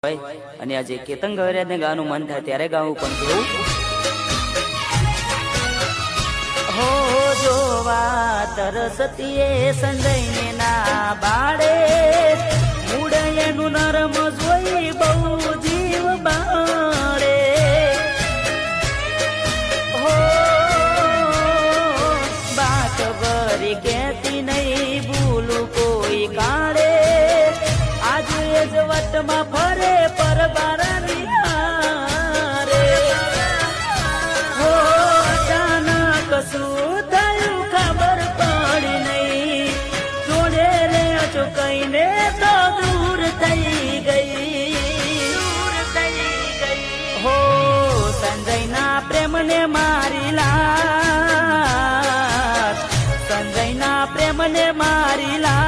અને આજે કેતન ગવરિયાને ગાવાનું મન થાય ત્યારે ગાવું પણ કેવું હો જોવા તરસતીએ સંજયને ના બાળે મૂળેનું નરમ જોઈ બહુ જીવ બાળે હો બાત ભરી કહેતી નહીં ભૂલું કોઈ કાળે આજે જ વટમાં ફરે પરબારાની હારે હો અચાનક શું થયું ખબર પડી નહીં જોડે રે ચુકાઈને તો દૂર થઈ ગઈ હો સંજયના પ્રેમને મારી લાજ સંજયના પ્રેમને મારી લાજ